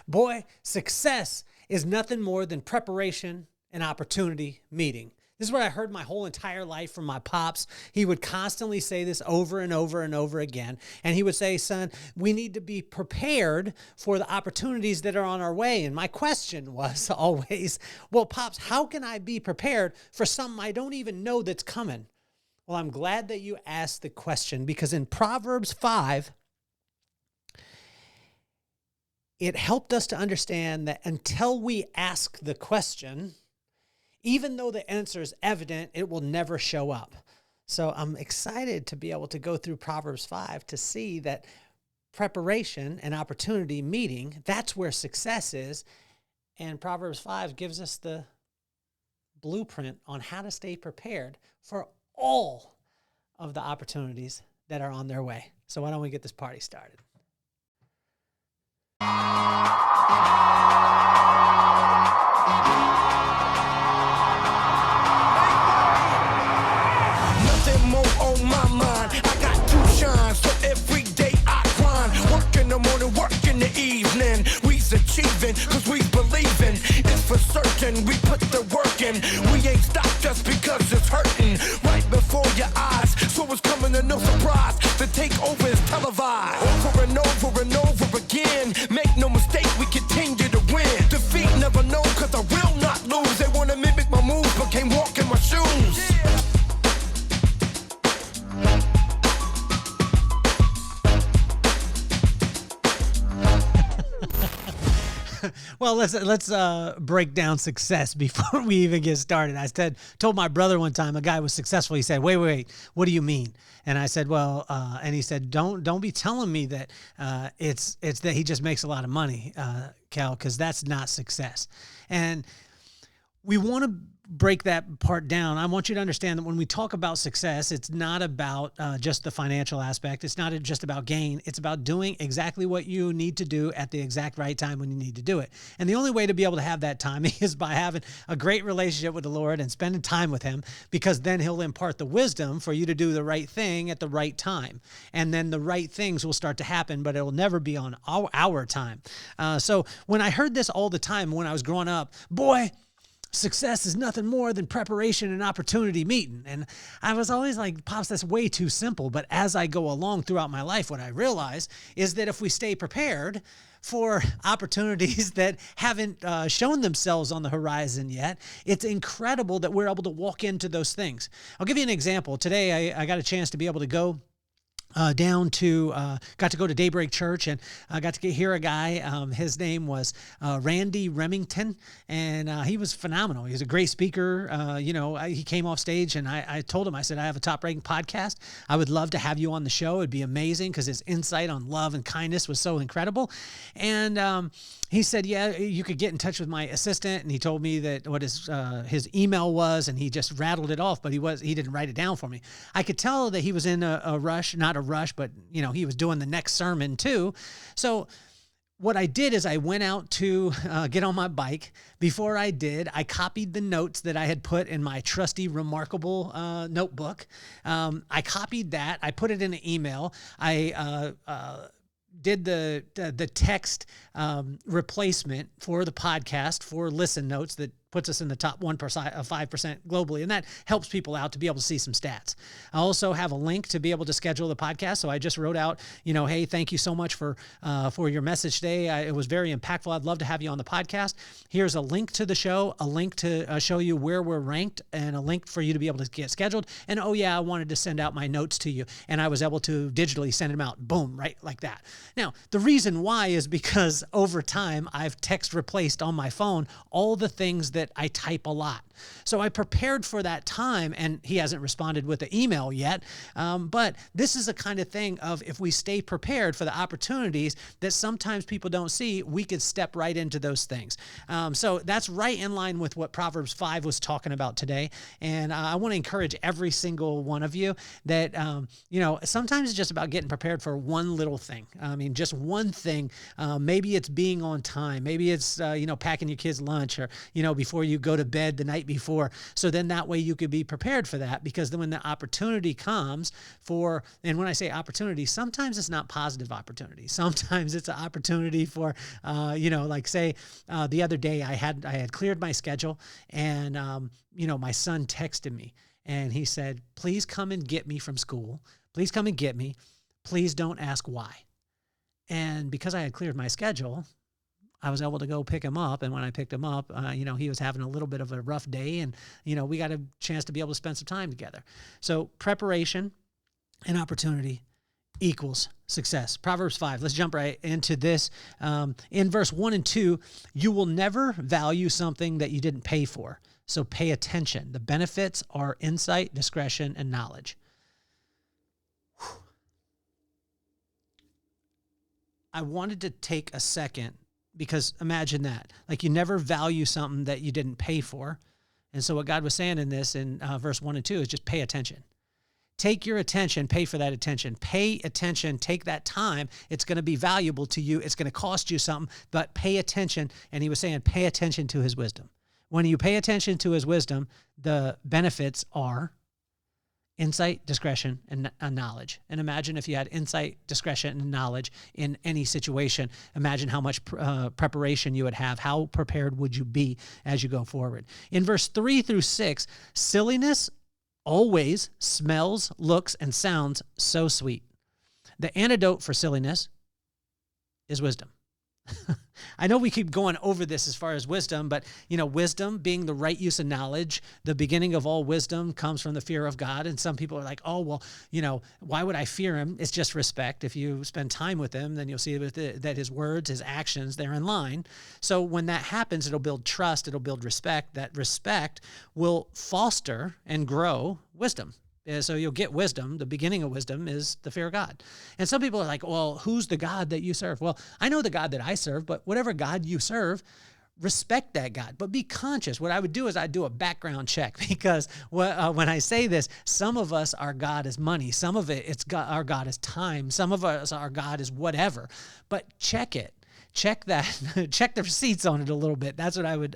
Boy, success is nothing more than preparation and opportunity meeting. This is what I heard my whole entire life from my pops. He would constantly say this over and over and over again. And he would say, son, we need to be prepared for the opportunities that are on our way. And my question was always, well, Pops, how can I be prepared for something I don't even know that's coming? Well, I'm glad that you asked the question, because in Proverbs 5, it helped us to understand that until we ask the question, even though the answer is evident, it will never show up. So I'm excited to be able to go through Proverbs 5 to see that preparation and opportunity meeting, that's where success is. And Proverbs 5 gives us the blueprint on how to stay prepared for all of the opportunities that are on their way. So why don't we get this party started? Nothing more on my mind. I got two shines, so every day I grind. Work in the morning, work in the evening. We's achieving, cause we believing. It's for certain, we put the work in. We ain't stopped just because it's hurting. Right before your eyes, so it's coming to no surprise. The takeover is televised. Over and over and over again. Make no mistake, we continue to win. Defeat never known, cause I will not lose. They wanna mimic my moves, but can't walk in my shoes. Well, let's break down success before we even get started. I told my brother one time, a guy was successful. He said, wait, what do you mean? And I said, well, and he said, don't be telling me that it's that he just makes a lot of money, Cal, because that's not success. And we want to break that part down. I want you to understand that when we talk about success, it's not about just the financial aspect. It's not just about gain. It's about doing exactly what you need to do at the exact right time when you need to do it. And the only way to be able to have that timing is by having a great relationship with the Lord and spending time with him, because then he'll impart the wisdom for you to do the right thing at the right time. And then the right things will start to happen, but it will never be on our time. So when I heard this all the time when I was growing up, boy, success is nothing more than preparation and opportunity meeting. And I was always like, Pops, that's way too simple. But as I go along throughout my life, what I realize is that if we stay prepared for opportunities that haven't shown themselves on the horizon yet, it's incredible that we're able to walk into those things. I'll give you an example. Today, I got a chance to be able to go got to go to Daybreak Church, and I got to hear a guy. His name was Randy Remington, and he was phenomenal. He was a great speaker. He came off stage, and I told him, I said, I have a top-ranking podcast. I would love to have you on the show. It'd be amazing, because his insight on love and kindness was so incredible. And he said, yeah, you could get in touch with my assistant. And he told me that what his email was, and he just rattled it off, but he didn't write it down for me. I could tell that he was in a rush, not a rush, but he was doing the next sermon too. So what I did is I went out to get on my bike. Before I did, I copied the notes that I had put in my trusty Remarkable notebook. I copied that. I put it in an email. I did the text replacement for the podcast for listen notes that puts us in the top 1% of 5% globally. And that helps people out to be able to see some stats. I also have a link to be able to schedule the podcast. So I just wrote out, hey, thank you so much for your message today. It was very impactful. I'd love to have you on the podcast. Here's a link to the show, a link to show you where we're ranked, and a link for you to be able to get scheduled. And oh yeah, I wanted to send out my notes to you. And I was able to digitally send them out. Boom, right like that. Now, the reason why is because over time, I've text replaced on my phone all the things that I type a lot. So I prepared for that time, and he hasn't responded with the email yet. But this is the kind of thing of, if we stay prepared for the opportunities that sometimes people don't see, we could step right into those things. So that's right in line with what Proverbs 5 was talking about today. And I want to encourage every single one of you that, sometimes it's just about getting prepared for one little thing. I mean, just one thing. Maybe it's being on time. Maybe it's, packing your kids' lunch, or, before before you go to bed the night before. So then that way you could be prepared for that, because then when the opportunity comes and when I say opportunity, sometimes it's not positive opportunity. Sometimes it's an opportunity for, like say the other day I had cleared my schedule, and, my son texted me and he said, please come and get me from school. Please come and get me. Please don't ask why. And because I had cleared my schedule, I was able to go pick him up. And when I picked him up, he was having a little bit of a rough day, and, we got a chance to be able to spend some time together. So preparation and opportunity equals success. Proverbs 5, let's jump right into this. In verse 1 and 2, you will never value something that you didn't pay for. So pay attention. The benefits are insight, discretion, and knowledge. Whew. I wanted to take a second, because imagine that. Like, you never value something that you didn't pay for. And so what God was saying in this in verse 1 and 2 is just pay attention. Take your attention, pay for that attention. Pay attention, take that time. It's going to be valuable to you. It's going to cost you something, but pay attention. And he was saying, pay attention to his wisdom. When you pay attention to his wisdom, the benefits are insight, discretion, and knowledge. And imagine if you had insight, discretion, and knowledge in any situation. Imagine how much preparation you would have. How prepared would you be as you go forward? In verse 3 through 6, silliness always smells, looks, and sounds so sweet. The antidote for silliness is wisdom. I know we keep going over this as far as wisdom, but, wisdom being the right use of knowledge, the beginning of all wisdom comes from the fear of God. And some people are like, oh, well, why would I fear him? It's just respect. If you spend time with him, then you'll see that his words, his actions, they're in line. So when that happens, it'll build trust. It'll build respect. That respect will foster and grow wisdom. So you'll get wisdom. The beginning of wisdom is the fear of God. And some people are like, well, who's the God that you serve? Well, I know the God that I serve, but whatever God you serve, respect that God, but be conscious. What I would do is I'd do a background check, because when I say this, some of us, our God is money. Some of our God is time. Some of us, our God is whatever, but check it. Check that, check the receipts on it a little bit. That's what I would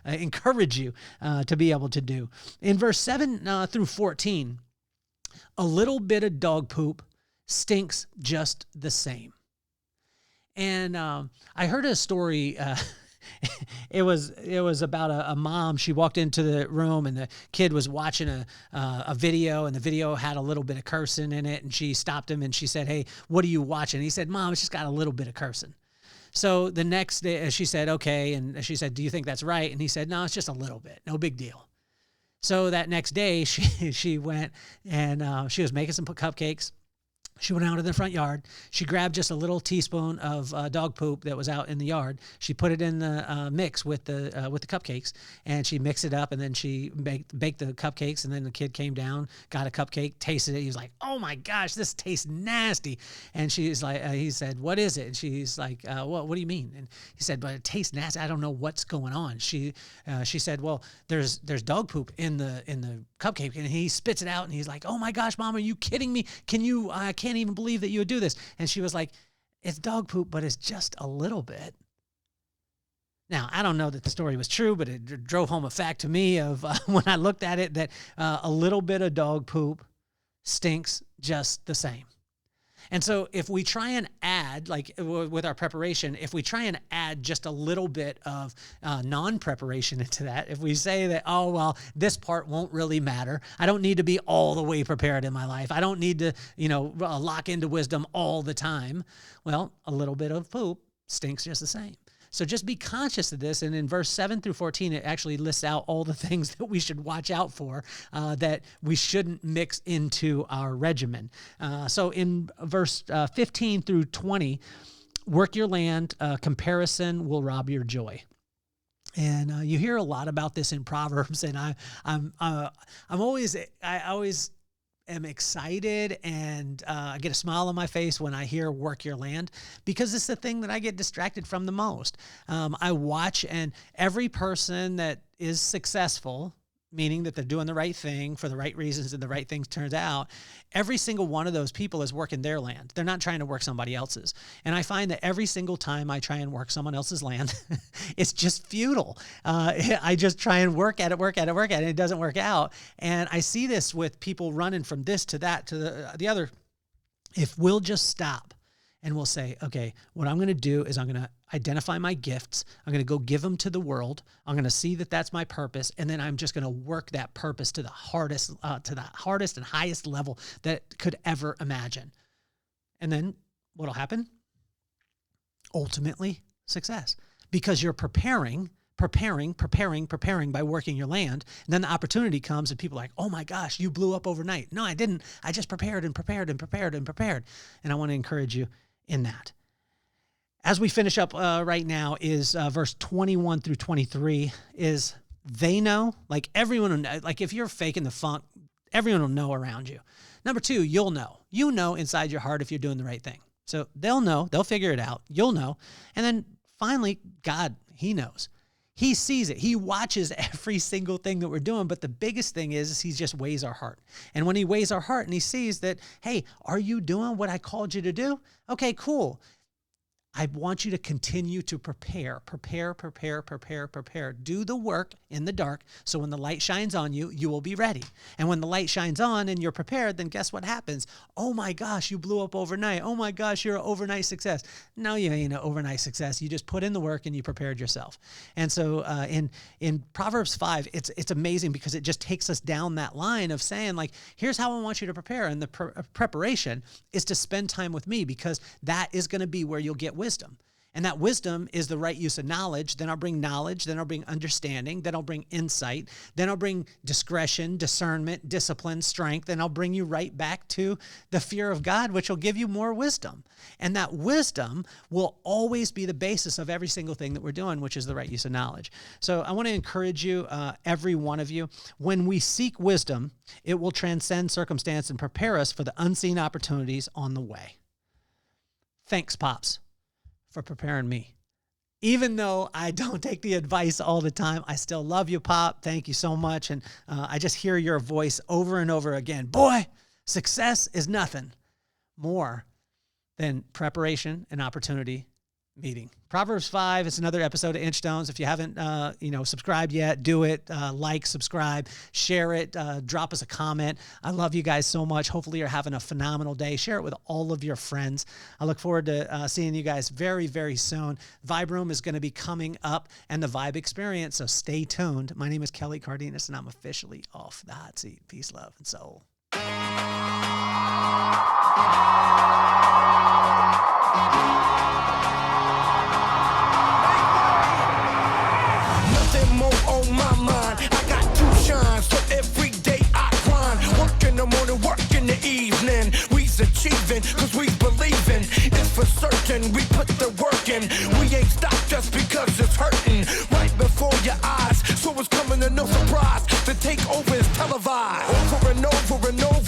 encourage you to be able to do. In verse 7 through 14, a little bit of dog poop stinks just the same. And I heard a story. It was about a mom. She walked into the room, and the kid was watching a video, and the video had a little bit of cursing in it. And she stopped him and she said, "Hey, what are you watching?" And he said, "Mom, it's just got a little bit of cursing." So the next day she said, "Okay." And she said, "Do you think that's right?" And he said, "No, it's just a little bit. No big deal." So that next day she went and she was making some cupcakes. She went out in the front yard. She grabbed just a little teaspoon of dog poop that was out in the yard. She put it in the mix with the cupcakes, and she mixed it up. And then she baked the cupcakes. And then the kid came down, got a cupcake, tasted it. He was like, "Oh my gosh, this tastes nasty." And she's like, he said, "What is it?" And she's like, "What do you mean?" And he said, "But it tastes nasty. I don't know what's going on." She said, "Well, there's dog poop in the cupcake." And he spits it out, and he's like, "Oh my gosh, Mom, are you kidding me? I can't even believe that you would do this." And she was like, "It's dog poop, but it's just a little bit." Now, I don't know that the story was true, but it drove home a fact to me of when I looked at it, that a little bit of dog poop stinks just the same. And so if we try and add, like with our preparation, if we try and add just a little bit of non-preparation into that, if we say that, oh, well, this part won't really matter. I don't need to be all the way prepared in my life. I don't need to, lock into wisdom all the time. Well, a little bit of poop stinks just the same. So just be conscious of this. And in verse 7 through 14, it actually lists out all the things that we should watch out for, that we shouldn't mix into our regimen. So in verse 15 through 20, work your land, comparison will rob your joy. And you hear a lot about this in Proverbs, and I always am excited, and I get a smile on my face when I hear "work your land," because it's the thing that I get distracted from the most. I watch, and every person that is successful meaning that they're doing the right thing for the right reasons and the right things turns out, every single one of those people is working their land. They're not trying to work somebody else's. And I find that every single time I try and work someone else's land, it's just futile. I just try and work at it, and it doesn't work out. And I see this with people running from this to that to the other. If we'll just stop and we'll say, okay, what I'm going to do is I'm going to identify my gifts. I'm going to go give them to the world. I'm going to see that that's my purpose. And then I'm just going to work that purpose to the hardest and highest level that could ever imagine. And then what'll happen? Ultimately, success. Because you're preparing by working your land. And then the opportunity comes and people are like, oh my gosh, you blew up overnight. No, I didn't. I just prepared. And I want to encourage you in that. As we finish up right now is verse 21 through 23 is they know, like everyone will know, like if you're faking the funk, everyone will know around you. Number two, you'll know. You know inside your heart if you're doing the right thing. So they'll know, they'll figure it out. You'll know. And then finally, God, he knows. He sees it. He watches every single thing that we're doing. But the biggest thing is he just weighs our heart. And when he weighs our heart and he sees that, hey, are you doing what I called you to do? Okay, cool. I want you to continue to prepare. Do the work in the dark so when the light shines on you, you will be ready. And when the light shines on and you're prepared, then guess what happens? Oh my gosh, you blew up overnight. Oh my gosh, you're an overnight success. No, you ain't an overnight success. You just put in the work and you prepared yourself. And so in Proverbs 5, it's amazing because it just takes us down that line of saying like, here's how I want you to prepare. And the preparation is to spend time with me because that is going to be where you'll get wisdom. And that wisdom is the right use of knowledge. Then I'll bring knowledge. Then I'll bring understanding. Then I'll bring insight. Then I'll bring discretion, discernment, discipline, strength. And I'll bring you right back to the fear of God, which will give you more wisdom. And that wisdom will always be the basis of every single thing that we're doing, which is the right use of knowledge. So I want to encourage you, every one of you, when we seek wisdom, it will transcend circumstance and prepare us for the unseen opportunities on the way. Thanks, Pops, for preparing me. Even though I don't take the advice all the time, I still love you, Pop. Thank you so much. And I just hear your voice over and over again. Boy, success is nothing more than preparation and opportunity meeting. Proverbs 5, it's another episode of Inchstones. If you haven't, subscribed yet, do it. Like, subscribe, share it, drop us a comment. I love you guys so much. Hopefully you're having a phenomenal day. Share it with all of your friends. I look forward to seeing you guys very, very soon. Vibe Room is going to be coming up and the Vibe Experience, so stay tuned. My name is Kelly Cardenas, and I'm officially off the hot seat. Peace, love, and soul. On my mind, I got to shine, so every day I grind. Work in the morning, work in the evening. We's achieving, cause we believing. It's for certain, we put the work in. We ain't stopped just because it's hurting. Right before your eyes, so it's coming to no surprise. The takeover is televised. Over and over and over.